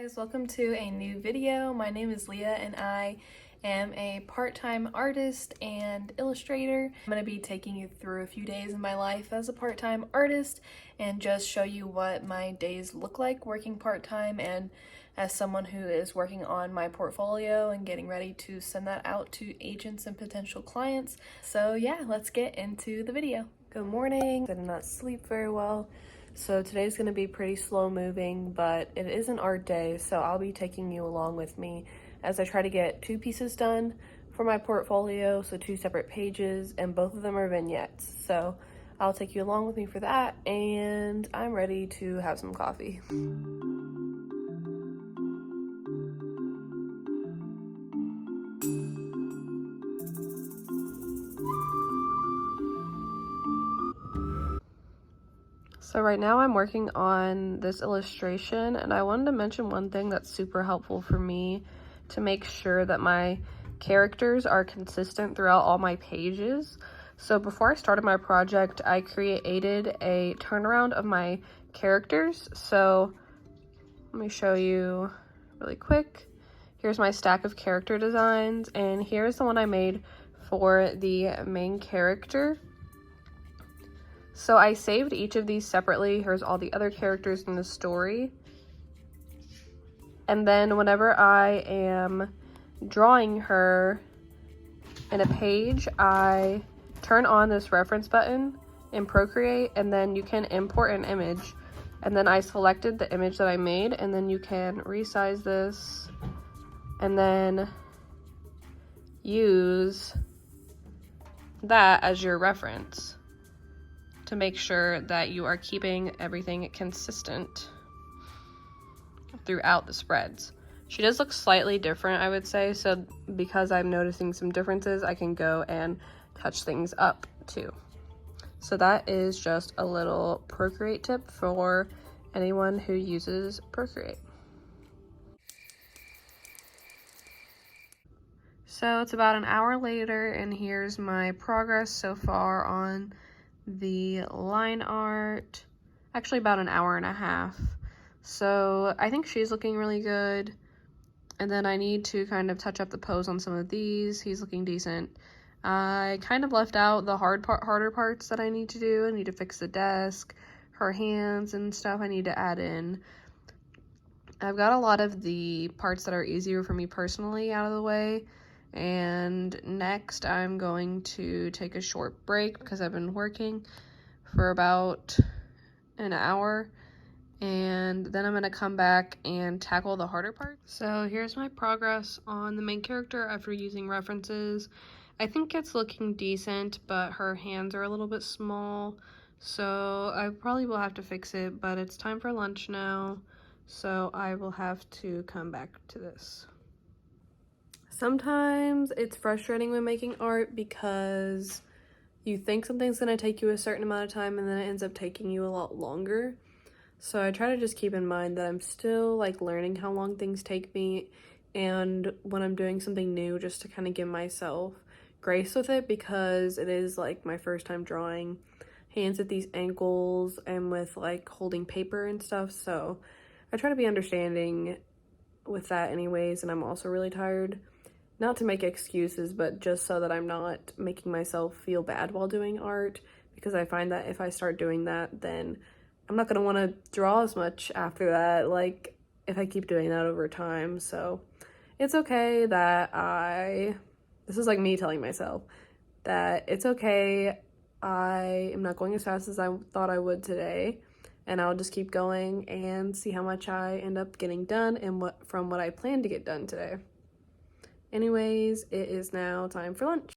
guys, welcome to a new video. My name is Leah and I am a part-time artist and illustrator. I'm going to be taking you through a few days of my life as a part-time artist and just show you what my days look like working part-time and as someone who is working on my portfolio and getting ready to send that out to agents and potential clients. So yeah, let's get into the video. Good morning. I did not sleep very well. So today's going to be pretty slow moving, but it is an art day, so I'll be taking you along with me as I try to get 2 pieces done for my portfolio, so 2 separate pages, and both of them are vignettes. So I'll take you along with me for that, and I'm ready to have some coffee. So right now I'm working on this illustration, and I wanted to mention one thing that's super helpful for me to make sure that my characters are consistent throughout all my pages. So before I started my project, I created a turnaround of my characters. So let me show you really quick. Here's my stack of character designs, and here's the one I made for the main character. So I saved each of these separately. Here's all the other characters in the story. And then whenever I am drawing her in a page, I turn on this reference button in Procreate, and then you can import an image. And then I selected the image that I made, and then you can resize this and then use that as your reference to make sure that you are keeping everything consistent throughout the spreads. She does look slightly different, I would say, so because I'm noticing some differences, I can go and touch things up too. So that is just a little Procreate tip for anyone who uses Procreate. So it's about an hour later, and here's my progress so far on the line art. Actually about an hour and a half. So I think she's looking really good, and then I need to kind of touch up the pose on some of these. He's looking decent. I kind of left out the harder parts that I need to do. I need to fix the desk, her hands and stuff I need to add in. I've got a lot of the parts that are easier for me personally out of the way. And next I'm going to take a short break because I've been working for about an hour, and then I'm going to come back and tackle the harder part. So here's my progress on the main character after using references. I think it's looking decent, but her hands are a little bit small, so I probably will have to fix it, but it's time for lunch now, so I will have to come back to this. Sometimes it's frustrating when making art because you think something's going to take you a certain amount of time and then it ends up taking you a lot longer. So I try to just keep in mind that I'm still like learning how long things take me, and when I'm doing something new, just to kind of give myself grace with it, because it is like my first time drawing hands at these ankles and with like holding paper and stuff. So I try to be understanding with that anyways, and I'm also really tired. Not to make excuses, but just so that I'm not making myself feel bad while doing art, because I find that if I start doing that, then I'm not going to want to draw as much after that, like if I keep doing that over time. So it's okay that this is like me telling myself that it's okay, I am not going as fast as I thought I would today, and I'll just keep going and see how much I end up getting done and from what I plan to get done today. Anyways, it is now time for lunch.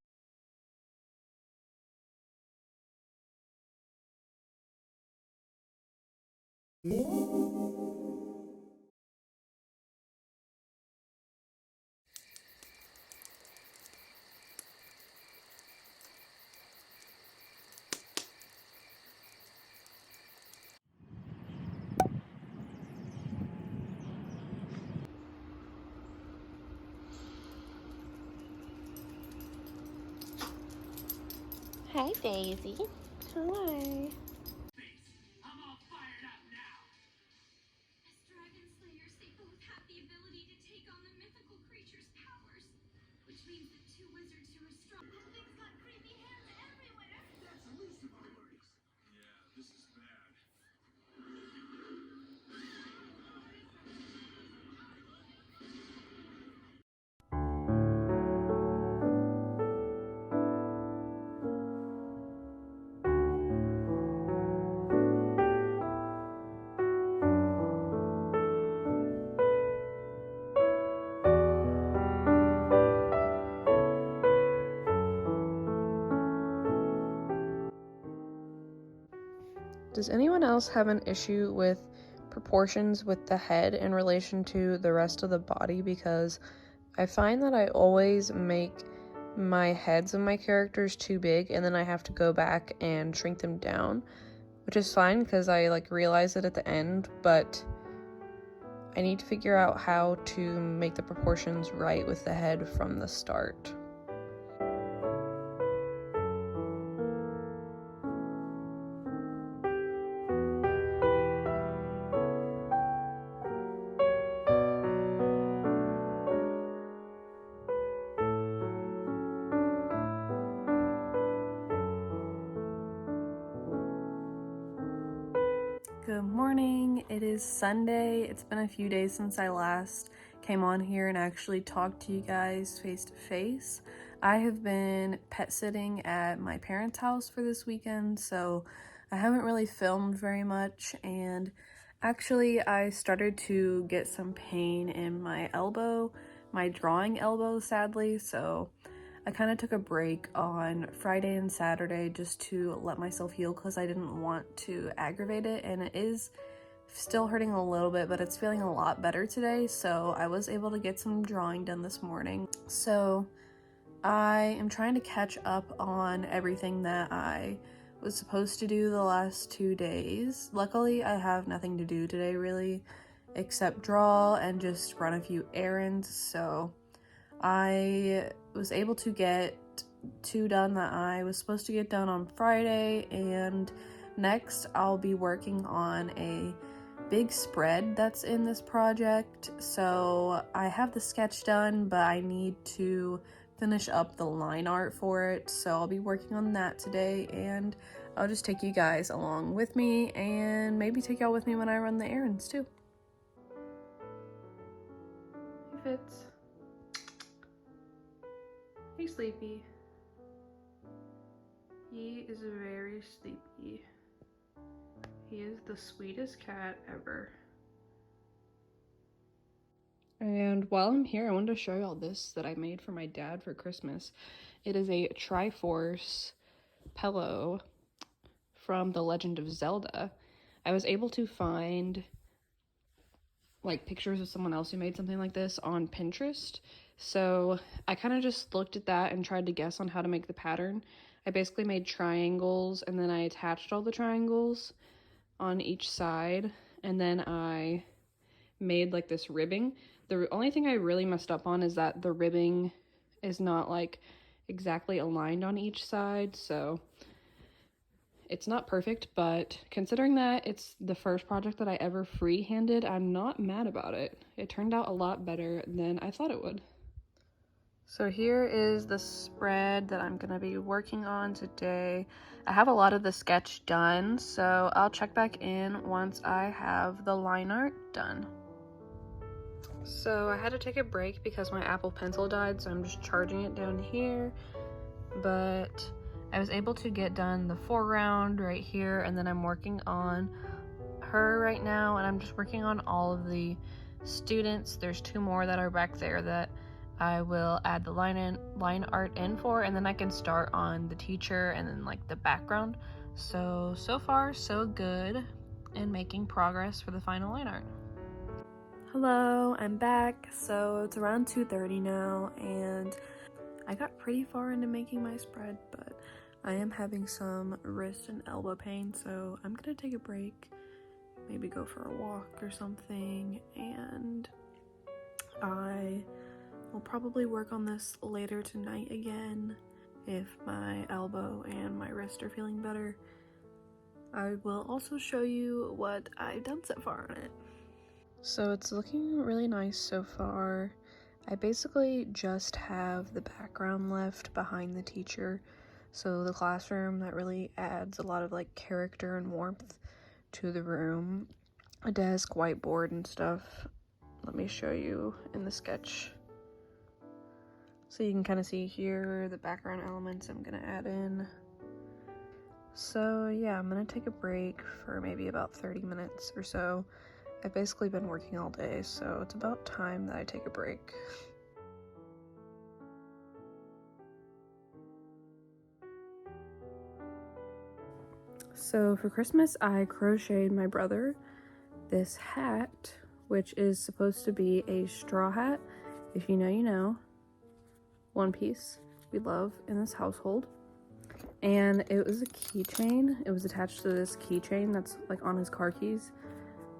Hi, Daisy. Hi. I'm all fired up now. As dragon slayers, they both have Which means the two wizards who are strong. That thing's got creepy hands everywhere. That's the least of my worries. Yeah, this is bad. Does anyone else have an issue with proportions with the head in relation to the rest of the body? Because I find that I always make my heads of my characters too big, and then I have to go back and shrink them down, which is fine because I realize it at the end, but I need to figure out how to make the proportions right with the head from the start. Good morning. It is Sunday. It's been a few days since I last came on here and actually talked to you guys face to face. I have been pet sitting at my parents' house for this weekend, so I haven't really filmed very much, and actually I started to get some pain in my elbow, my drawing elbow, sadly, so I kind of took a break on Friday and Saturday just to let myself heal because I didn't want to aggravate it, and it is still hurting a little bit, but it's feeling a lot better today, so I was able to get some drawing done this morning. So I am trying to catch up on everything that I was supposed to do the last 2 days. Luckily, I have nothing to do today really, except draw and just run a few errands, so I was able to get 2 done that I was supposed to get done on Friday, and next I'll be working on a big spread that's in this project. So I have the sketch done, but I need to finish up the line art for it, so I'll be working on that today, and I'll just take you guys along with me and maybe take y'all with me when I run the errands too. Hey Fitz. Hey Sleepy. He is very sleepy. He is the sweetest cat ever. And while I'm here, I wanted to show y'all this that I made for my dad for Christmas. It is a Triforce pillow from The Legend of Zelda. I was able to find pictures of someone else who made something like this on Pinterest. So I kind of just looked at that and tried to guess on how to make the pattern. I basically made triangles, and then I attached all the triangles on each side, and then I made this ribbing. The only thing I really messed up on is that the ribbing is not exactly aligned on each side, so it's not perfect, but considering that it's the first project that I ever free-handed, I'm not mad about it. It turned out a lot better than I thought it would. So here is the spread that I'm gonna be working on today. I have a lot of the sketch done, so I'll check back in once I have the line art done. So I had to take a break because my Apple Pencil died, so I'm just charging it down here, but I was able to get done the foreground right here, and then I'm working on her right now, and I'm just working on all of the students. There's 2 more that are back there that I will add the line art in for, and then I can start on the teacher and then the background. So far so good in making progress for the final line art. Hello, I'm back. So it's around 2:30 now, and I got pretty far into making my spread, but I am having some wrist and elbow pain, so I'm gonna take a break, maybe go for a walk or something, and I will probably work on this later tonight again if my elbow and my wrist are feeling better. I will also show you what I've done so far on it. So it's looking really nice so far. I basically just have the background left behind the teacher, so the classroom that really adds a lot of like character and warmth to the room. A desk, whiteboard, and stuff. Let me show you in the sketch. So you can kind of see here the background elements I'm gonna add in. So yeah, I'm gonna take a break for maybe about 30 minutes or so. I've basically been working all day, so it's about time that I take a break. So for Christmas, I crocheted my brother this hat, which is supposed to be a straw hat. If you know, you know. One piece we love in this household. And it was a keychain. It was attached to this keychain that's like on his car keys,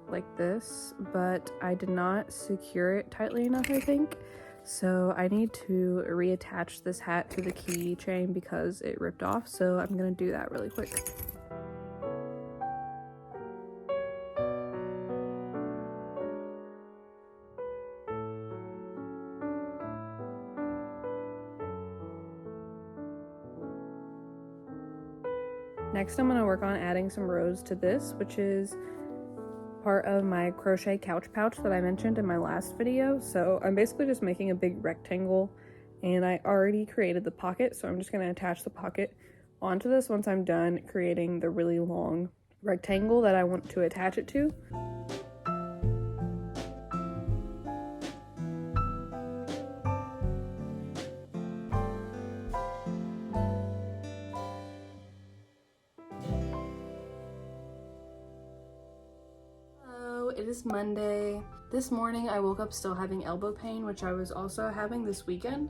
like this, but I did not secure it tightly enough, I think. So I need to reattach this hat to the keychain because it ripped off. So I'm gonna do that really quick. Next, I'm gonna work on adding some rows to this, which is part of my crochet couch pouch that I mentioned in my last video. So I'm basically just making a big rectangle, and I already created the pocket, so I'm just gonna attach the pocket onto this once I'm done creating the really long rectangle that I want to attach it to. It is Monday. This morning I woke up still having elbow pain, which I was also having this weekend.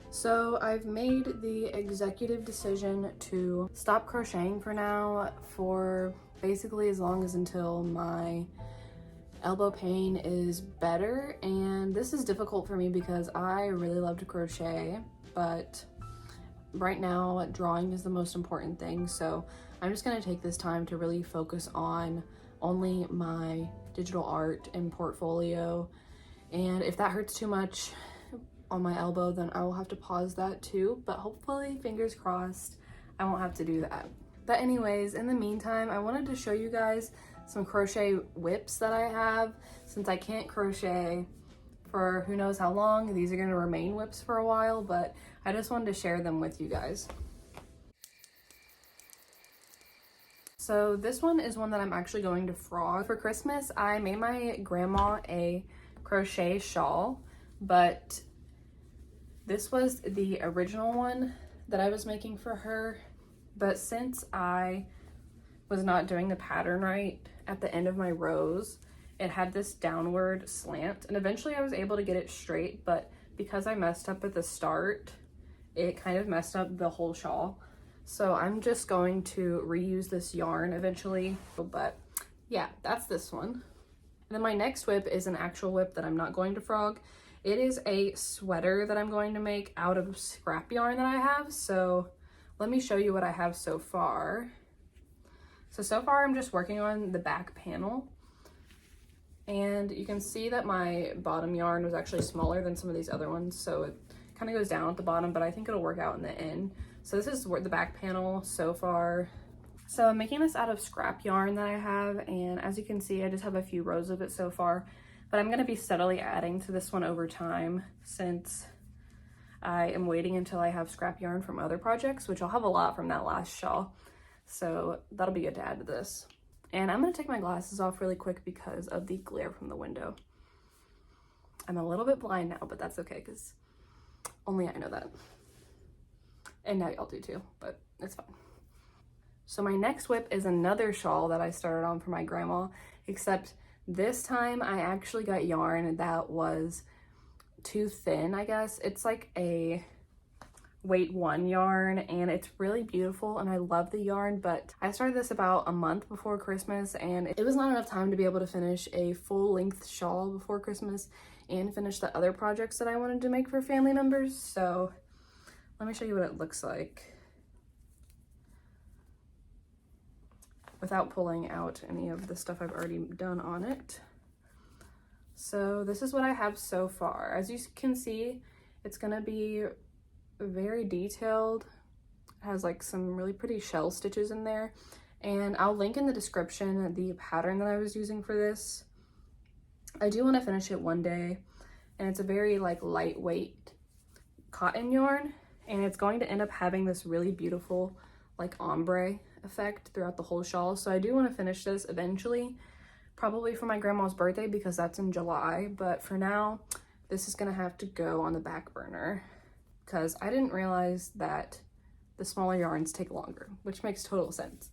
So I've made the executive decision to stop crocheting for now, for basically as long as until my elbow pain is better. And this is difficult for me because I really love to crochet, but right now drawing is the most important thing. So I'm just gonna take this time to really focus on only my digital art and portfolio. And if that hurts too much on my elbow, then I will have to pause that too. But hopefully, fingers crossed, I won't have to do that. But anyways, in the meantime, I wanted to show you guys some crochet whips that I have. Since I can't crochet for who knows how long, these are gonna remain whips for a while, but I just wanted to share them with you guys. So this one is one that I'm actually going to frog. For Christmas, I made my grandma a crochet shawl, but this was the original one that I was making for her. But since I was not doing the pattern right at the end of my rows, it had this downward slant, and eventually I was able to get it straight, but because I messed up at the start, it kind of messed up the whole shawl. So I'm just going to reuse this yarn eventually, but yeah, that's this one. And then my next whip is an actual whip that I'm not going to frog. It is a sweater that I'm going to make out of scrap yarn that I have. So let me show you what I have so far. So far I'm just working on the back panel. And you can see that my bottom yarn was actually smaller than some of these other ones. So it kind of goes down at the bottom, but I think it'll work out in the end. So this is the back panel so far. So I'm making this out of scrap yarn that I have, and as you can see, I just have a few rows of it so far, but I'm gonna be steadily adding to this one over time since I am waiting until I have scrap yarn from other projects, which I'll have a lot from that last shawl. So that'll be good to add to this. And I'm gonna take my glasses off really quick because of the glare from the window. I'm a little bit blind now, but that's okay because only I know that. And now y'all do too, but it's fine. So my next whip is another shawl that I started on for my grandma, except this time I actually got yarn that was too thin, I guess. It's like a weight 1 yarn, and it's really beautiful, and I love the yarn, but I started this about a month before Christmas, and it was not enough time to be able to finish a full-length shawl before Christmas and finish the other projects that I wanted to make for family members. So let me show you what it looks like without pulling out any of the stuff I've already done on it. So this is what I have so far. As you can see, it's gonna be very detailed. It has like some really pretty shell stitches in there. And I'll link in the description the pattern that I was using for this. I do want to finish it one day, and it's a very like lightweight cotton yarn, and it's going to end up having this really beautiful like ombre effect throughout the whole shawl. So I do want to finish this eventually, probably for my grandma's birthday because that's in July, but for now this is gonna have to go on the back burner because I didn't realize that the smaller yarns take longer, which makes total sense.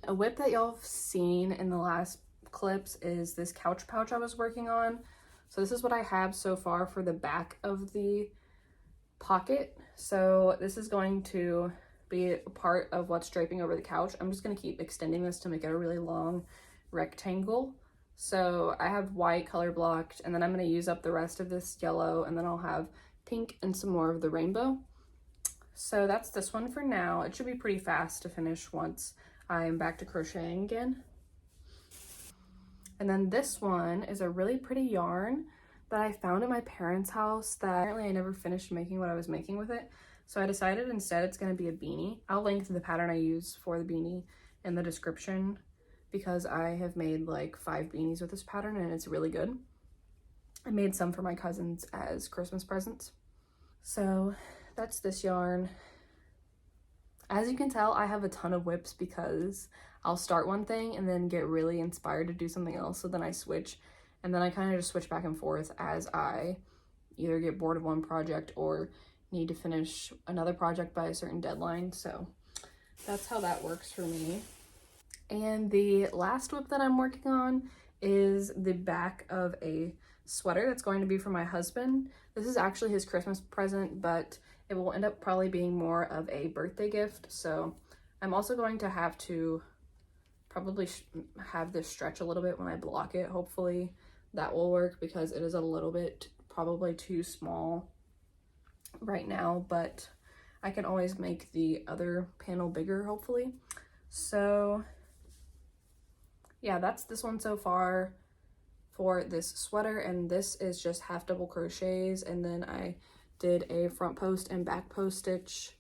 A whip that y'all have seen in the last clips is this couch pouch I was working on. So this is what I have so far for the back of the pocket. So this is going to be a part of what's draping over the couch. I'm just going to keep extending this to make it a really long rectangle. So I have white color blocked, and then I'm going to use up the rest of this yellow, and then I'll have pink and some more of the rainbow. So that's this one for now. It should be pretty fast to finish once I'm back to crocheting again. And then this one is a really pretty yarn that I found at my parents' house that apparently I never finished making what I was making with it. So I decided instead it's going to be a beanie. I'll link to the pattern I use for the beanie in the description because I have made like 5 beanies with this pattern and it's really good. I made some for my cousins as Christmas presents. So that's this yarn. As you can tell, I have a ton of whips because I'll start one thing and then get really inspired to do something else. So then I switch, and then I kind of just switch back and forth as I either get bored of one project or need to finish another project by a certain deadline. So that's how that works for me. And the last whip that I'm working on is the back of a sweater that's going to be for my husband. This is actually his Christmas present, but it will end up probably being more of a birthday gift. So I'm also going to have to probably have this stretch a little bit when I block it. Hopefully that will work because it is a little bit probably too small right now, but I can always make the other panel bigger hopefully. So yeah, that's this one so far for this sweater, and this is just half double crochets, and then I did a front post and back post stitch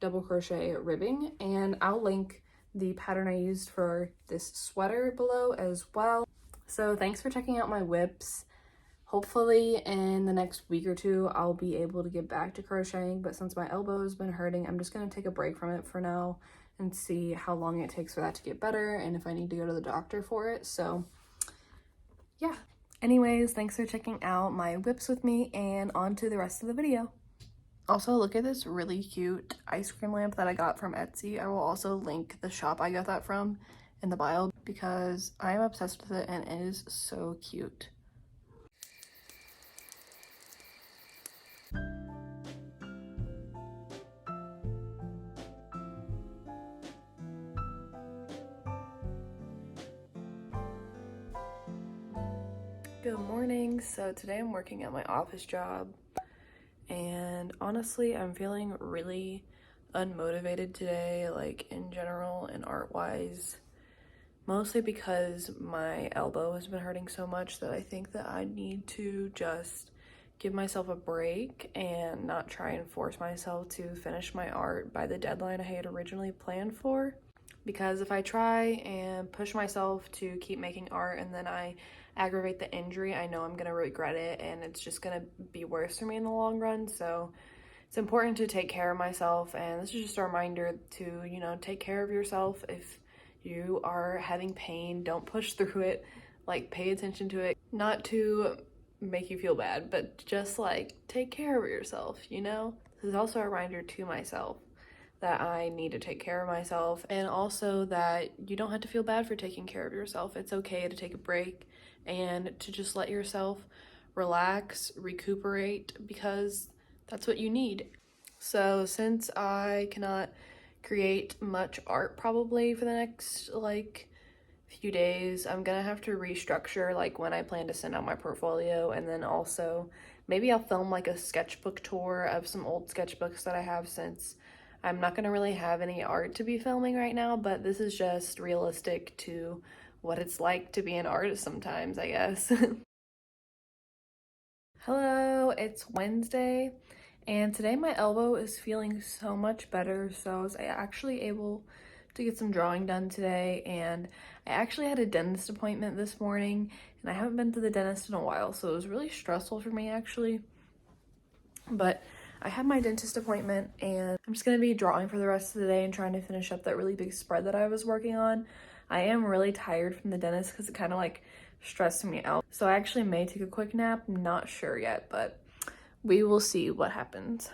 double crochet ribbing, and I'll link the pattern I used for this sweater below as well. So thanks for checking out my whips. Hopefully in the next week or two I'll be able to get back to crocheting, but since my elbow has been hurting, I'm just going to take a break from it for now and see how long it takes for that to get better and if I need to go to the doctor for it. So yeah. Anyways, thanks for checking out my whips with me, and on to the rest of the video. Also, look at this really cute ice cream lamp that I got from Etsy. I will also link the shop I got that from in the bio because I am obsessed with it and it is so cute. Good morning. So today I'm working at my office job, and honestly I'm feeling really unmotivated today, like in general and art-wise, mostly because my elbow has been hurting so much that I think that I need to just give myself a break and not try and force myself to finish my art by the deadline I had originally planned for. Because if I try and push myself to keep making art and then I aggravate the injury, I know I'm gonna regret it and it's just gonna be worse for me in the long run. So it's important to take care of myself, and this is just a reminder to, you know, take care of yourself. If you are having pain, don't push through it, like pay attention to it, not to make you feel bad, but just like take care of yourself, you know? This is also a reminder to myself that I need to take care of myself, and also that you don't have to feel bad for taking care of yourself. It's okay to take a break and to just let yourself relax, recuperate, because that's what you need. So since I cannot create much art probably for the next like few days, I'm gonna have to restructure like when I plan to send out my portfolio, and then also maybe I'll film like a sketchbook tour of some old sketchbooks that I have, since I'm not gonna really have any art to be filming right now, but this is just realistic to what it's like to be an artist sometimes, I guess. Hello, it's Wednesday, and today my elbow is feeling so much better, so I was actually able to get some drawing done today, and I actually had a dentist appointment this morning, and I haven't been to the dentist in a while, so it was really stressful for me actually, but I had my dentist appointment, and I'm just going to be drawing for the rest of the day and trying to finish up that really big spread that I was working on. I am really tired from the dentist because it kind of like stressed me out. So I actually may take a quick nap. I'm not sure yet, but we will see what happens.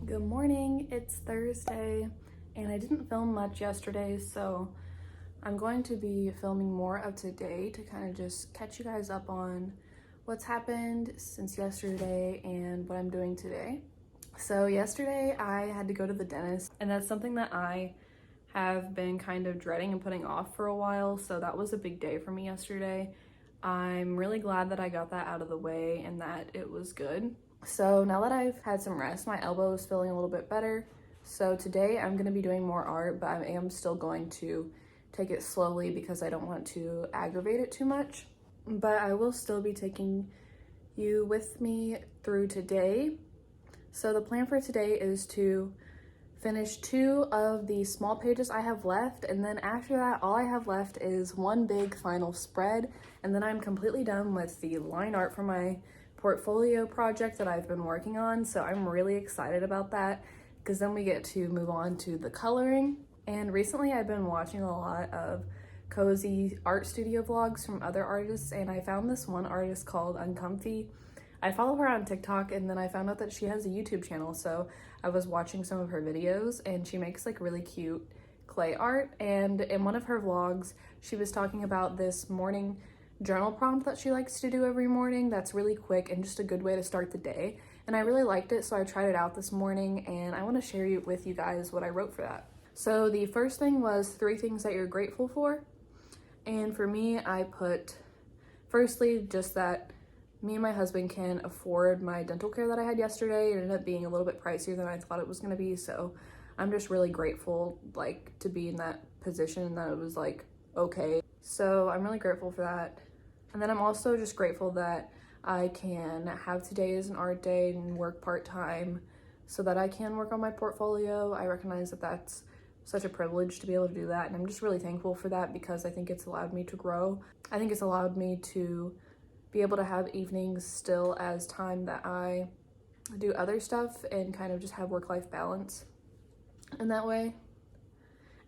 Good morning, it's Thursday, and I didn't film much yesterday, so I'm going to be filming more of today to kind of just catch you guys up on what's happened since yesterday and what I'm doing today. So yesterday I had to go to the dentist, and that's something that I have been kind of dreading and putting off for a while, so that was a big day for me yesterday. I'm really glad that I got that out of the way and that it was good. So now that I've had some rest, my elbow is feeling a little bit better. So today I'm going to be doing more art, but I am still going to take it slowly because I don't want to aggravate it too much. But I will still be taking you with me through today. So the plan for today is to finish 2 of the small pages I have left, and then after that all I have left is one big final spread, and then I'm completely done with the line art for my portfolio project that I've been working on. So I'm really excited about that because then we get to move on to the coloring. And recently I've been watching a lot of cozy art studio vlogs from other artists, and I found this one artist called Uncomfy. I follow her on TikTok, and then I found out that she has a YouTube channel, so I was watching some of her videos, and she makes like really cute clay art. And in one of her vlogs she was talking about this morning journal prompt that she likes to do every morning that's really quick and just a good way to start the day, and I really liked it, so I tried it out this morning, and I want to share with you guys what I wrote for that. So the first thing was 3 things that you're grateful for, and for me I put firstly just that me and my husband can afford my dental care that I had yesterday. It ended up being a little bit pricier than I thought it was going to be, so I'm just really grateful like to be in that position and that it was like okay. So I'm really grateful for that. And then I'm also just grateful that I can have today as an art day and work part-time so that I can work on my portfolio. I recognize that that's such a privilege to be able to do that, and I'm just really thankful for that because I think it's allowed me to grow. I think it's allowed me to be able to have evenings still as time that I do other stuff and kind of just have work-life balance in that way.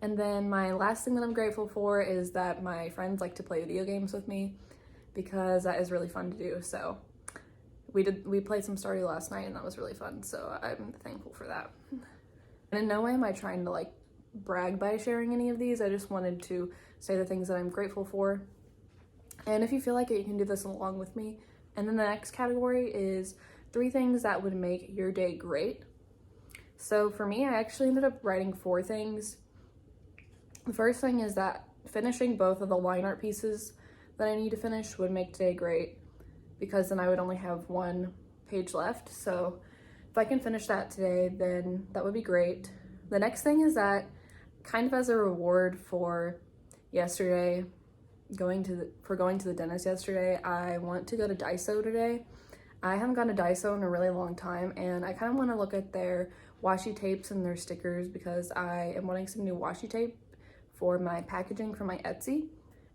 And then my last thing that I'm grateful for is that my friends like to play video games with me because that is really fun to do. So we played some Stardew last night, and that was really fun, so I'm thankful for that. And in no way am I trying to like brag by sharing any of these. I just wanted to say the things that I'm grateful for. And if you feel like it, you can do this along with me. And then the next category is 3 things that would make your day great. So for me, I actually ended up writing 4 things. The first thing is that finishing both of the line art pieces that I need to finish would make today great because then I would only have 1 page left. So if I can finish that today, then that would be great. The next thing is that kind of as a reward for yesterday, going to the dentist yesterday, I want to go to Daiso today. I haven't gone to Daiso in a really long time, and I kind of want to look at their washi tapes and their stickers because I am wanting some new washi tape for my packaging for my Etsy.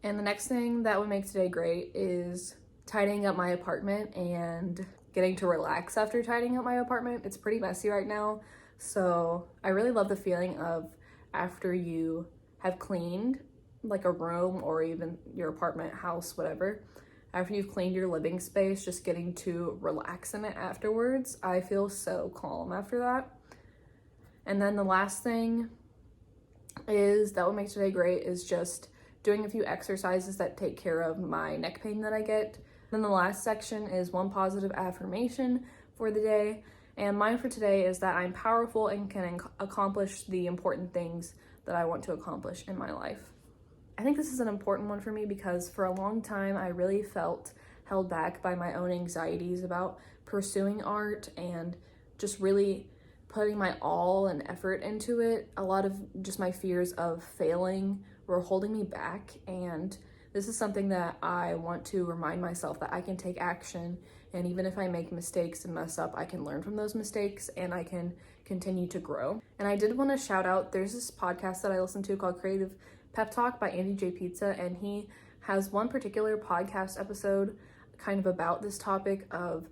And the next thing that would make today great is tidying up my apartment and getting to relax after tidying up my apartment. It's pretty messy right now, so I really love the feeling of after you have cleaned like a room or even your apartment, house, whatever, after you've cleaned your living space, just getting to relax in it afterwards. I feel so calm after that. And then the last thing is that what makes today great is just doing a few exercises that take care of my neck pain that I get. Then the last section is 1 positive affirmation for the day, and mine for today is that I'm powerful and can accomplish the important things that I want to accomplish in my life. I think this is an important one for me because for a long time I really felt held back by my own anxieties about pursuing art and just really putting my all and effort into it. A lot of just my fears of failing were holding me back, and this is something that I want to remind myself that I can take action, and even if I make mistakes and mess up, I can learn from those mistakes and I can continue to grow. And I did want to shout out, there's this podcast that I listen to called Creative Pep Talk by Andy J. Pizza, and he has one particular podcast episode kind of about this topic of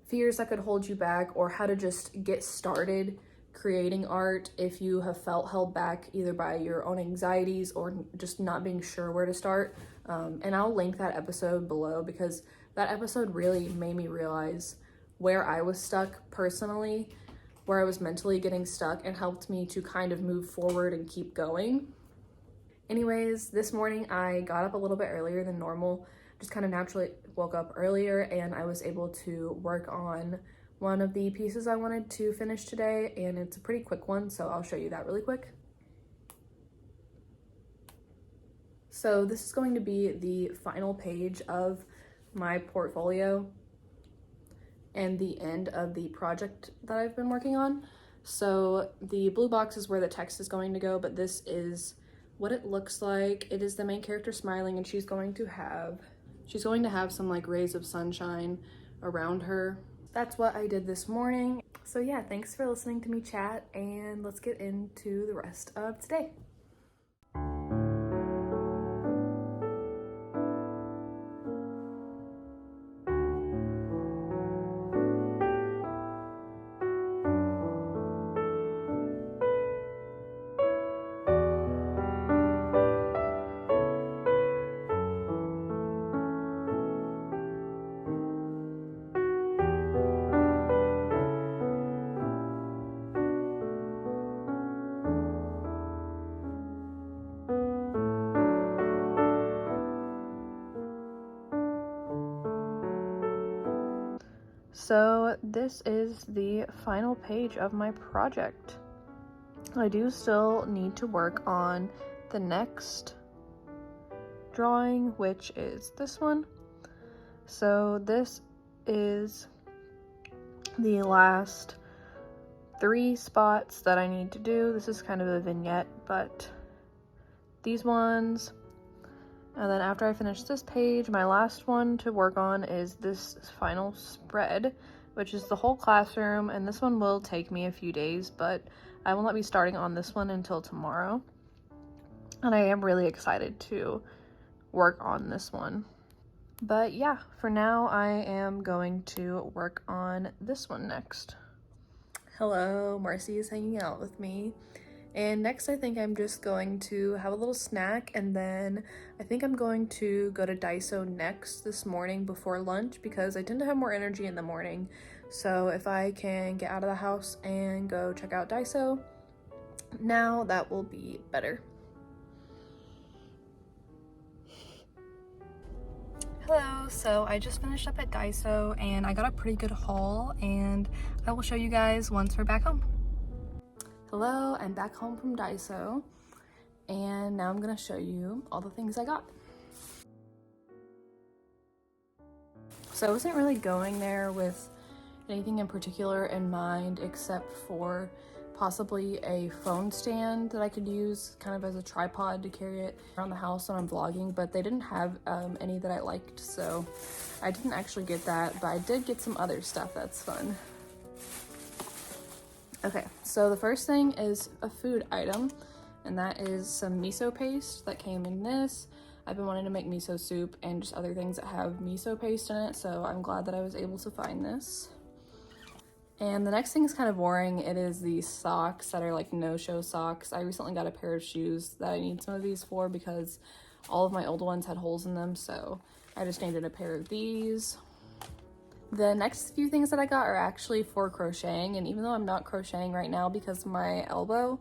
fears that could hold you back, or how to just get started creating art if you have felt held back either by your own anxieties or just not being sure where to start. And I'll link that episode below, because that episode really made me realize where I was stuck personally, where I was mentally getting stuck, and helped me to kind of move forward and keep going. Anyways, this morning I got up a little bit earlier than normal, just kind of naturally woke up earlier, and I was able to work on one of the pieces I wanted to finish today, and it's a pretty quick one, so I'll show you that really quick. So this is going to be the final page of my portfolio and the end of the project that I've been working on. So the blue box is where the text is going to go, but this is what it looks like. It is the main character smiling, and she's going to have some like rays of sunshine around her. That's what I did this morning. So yeah, thanks for listening to me chat, and let's get into the rest of today. So this is the final page of my project. I do still need to work on the next drawing, which is this one. So this is the last 3 spots that I need to do. This is kind of a vignette, but these ones. And then after I finish this page, my last one to work on is this final spread, which is the whole classroom, and this one will take me a few days, but I will not be starting on this one until tomorrow. And I am really excited to work on this one. But yeah, for now I am going to work on this one next. Hello, Marcy is hanging out with me. And next I think I'm just going to have a little snack, and then I think I'm going to go to Daiso next this morning before lunch, because I tend to have more energy in the morning. So if I can get out of the house and go check out Daiso now, that will be better. Hello, so I just finished up at Daiso and I got a pretty good haul, and I will show you guys once we're back home. Hello, I'm back home from Daiso, and now I'm gonna show you all the things I got. So I wasn't really going there with anything in particular in mind, except for possibly a phone stand that I could use kind of as a tripod to carry it around the house when I'm vlogging, but they didn't have any that I liked, so I didn't actually get that, but I did get some other stuff that's fun. Okay, so the first thing is a food item, and that is some miso paste that came in this. I've been wanting to make miso soup and just other things that have miso paste in it, so I'm glad that I was able to find this. And the next thing is kind of boring. It is these socks that are like no-show socks. I recently got a pair of shoes that I need some of these for because all of my old ones had holes in them, so I just needed a pair of these. The next few things that I got are actually for crocheting, and even though I'm not crocheting right now because of my elbow,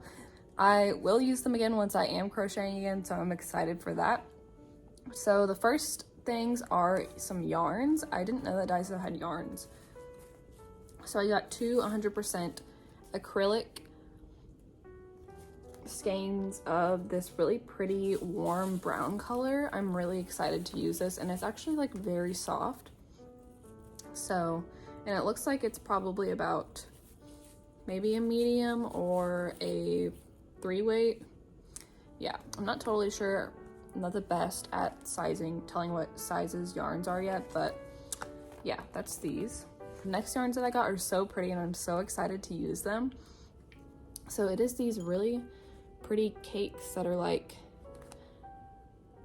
I will use them again once I am crocheting again, so I'm excited for that. So the first things are some yarns. I didn't know that Daiso had yarns. So I got 2 100% acrylic skeins of this really pretty warm brown color. I'm really excited to use this, and it's actually like very soft. So, and it looks like it's probably about maybe a medium or a 3-weight. Yeah, I'm not totally sure. I'm not the best at telling what sizes yarns are yet, but yeah, that's these. The next yarns that I got are so pretty and I'm so excited to use them. So it is these really pretty cakes that are like,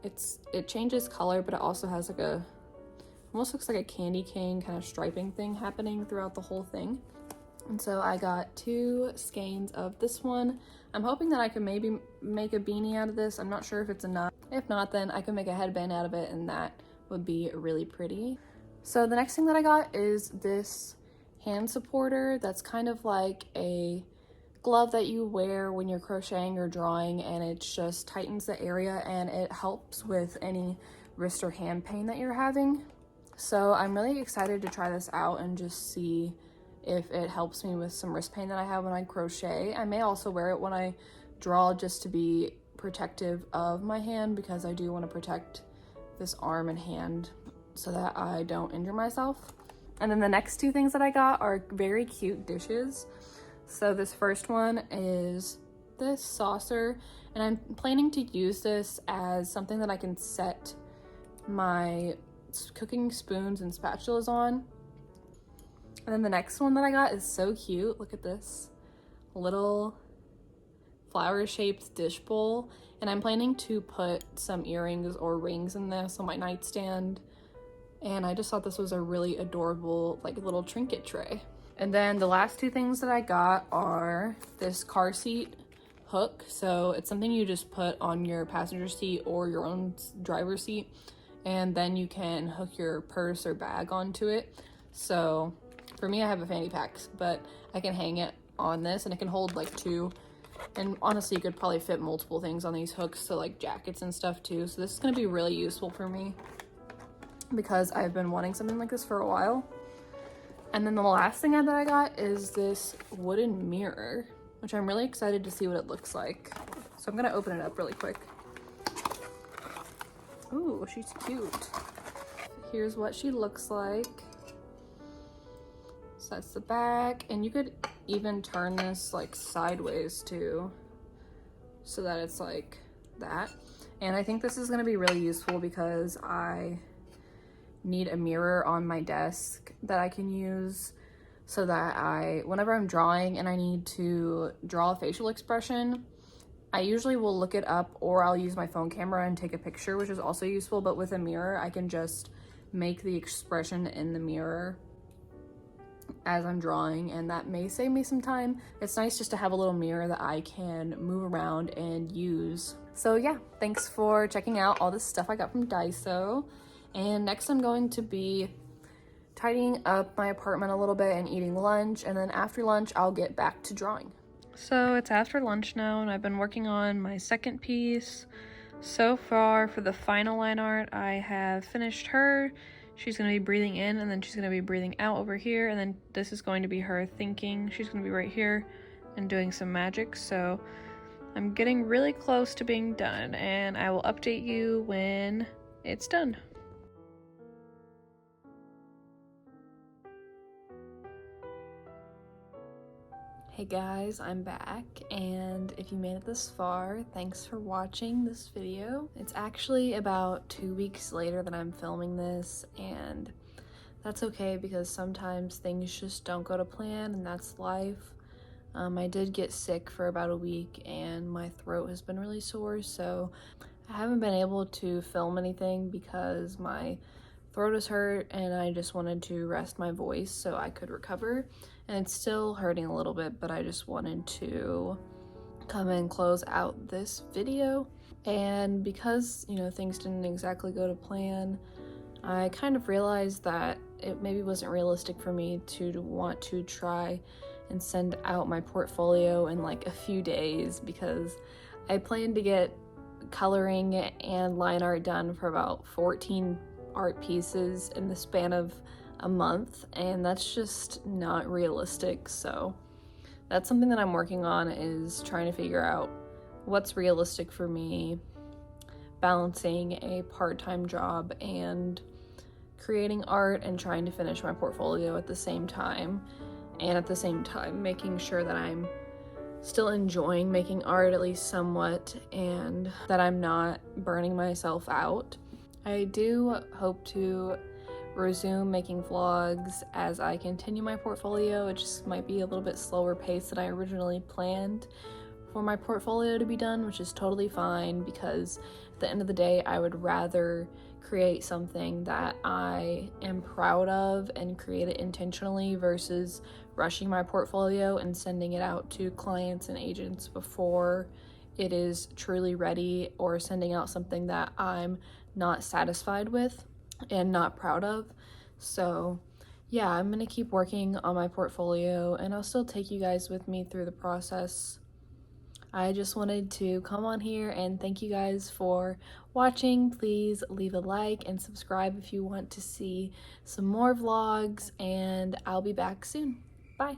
it changes color, but it also has like almost looks like a candy cane kind of striping thing happening throughout the whole thing. And so I got 2 skeins of this one. I'm hoping that I can maybe make a beanie out of this. I'm not sure if it's enough. If not, then I can make a headband out of it and that would be really pretty. So the next thing that I got is this hand supporter that's kind of like a glove that you wear when you're crocheting or drawing, and it just tightens the area and it helps with any wrist or hand pain that you're having. So I'm really excited to try this out and just see if it helps me with some wrist pain that I have when I crochet. I may also wear it when I draw just to be protective of my hand, because I do want to protect this arm and hand so that I don't injure myself. And then the next 2 things that I got are very cute dishes. So this first one is this saucer, and I'm planning to use this as something that I can set my cooking spoons and spatulas on. And then the next one that I got is so cute. Look at this little flower-shaped dish bowl, and I'm planning to put some earrings or rings in this on my nightstand. And I just thought this was a really adorable like little trinket tray. And then the last 2 things that I got are this car seat hook. So it's something you just put on your passenger seat or your own driver's seat, and then you can hook your purse or bag onto it. So for me, I have a fanny pack, but I can hang it on this and it can hold like 2. And honestly, you could probably fit multiple things on these hooks, so like jackets and stuff too. So this is gonna be really useful for me because I've been wanting something like this for a while. And then the last thing that I got is this wooden mirror, which I'm really excited to see what it looks like. So I'm gonna open it up really quick. Ooh, she's cute. Here's what she looks like. So that's the back, and you could even turn this like sideways too, so that it's like that. And I think this is gonna be really useful because I need a mirror on my desk that I can use so that whenever I'm drawing and I need to draw a facial expression, I usually will look it up, or I'll use my phone camera and take a picture, which is also useful. But with a mirror, I can just make the expression in the mirror as I'm drawing, and that may save me some time. It's nice just to have a little mirror that I can move around and use. So yeah, thanks for checking out all this stuff I got from Daiso. And next I'm going to be tidying up my apartment a little bit and eating lunch, and then after lunch I'll get back to drawing. So it's after lunch now, and I've been working on my second piece. So far for the final line art, I have finished her. She's going to be breathing in, and then she's going to be breathing out over here, and then this is going to be her thinking. She's going to be right here and doing some magic. So I'm getting really close to being done, and I will update you when it's done. Hey guys, I'm back, and if you made it this far, thanks for watching this video. It's actually about 2 weeks later that I'm filming this, and that's okay because sometimes things just don't go to plan, and that's life. I did get sick for about a week and my throat has been really sore, so I haven't been able to film anything because my throat is hurt and I just wanted to rest my voice so I could recover. And it's still hurting a little bit, but I just wanted to come and close out this video. And because, you know, things didn't exactly go to plan, I kind of realized that it maybe wasn't realistic for me to want to try and send out my portfolio in like a few days, because I planned to get coloring and line art done for about 14 art pieces in the span of a month, and that's just not realistic. So that's something that I'm working on, is trying to figure out what's realistic for me, balancing a part-time job and creating art and trying to finish my portfolio at the same time. and at the same time making sure that I'm still enjoying making art at least somewhat and that I'm not burning myself out. I do hope to resume making vlogs as I continue my portfolio. It just might be a little bit slower pace than I originally planned for my portfolio to be done, which is totally fine because at the end of the day, I would rather create something that I am proud of and create it intentionally versus rushing my portfolio and sending it out to clients and agents before it is truly ready, or sending out something that I'm not satisfied with and not proud of. So yeah, I'm gonna keep working on my portfolio and I'll still take you guys with me through the process. I just wanted to come on here and thank you guys for watching. Please leave a like and subscribe if you want to see some more vlogs, and I'll be back soon. Bye.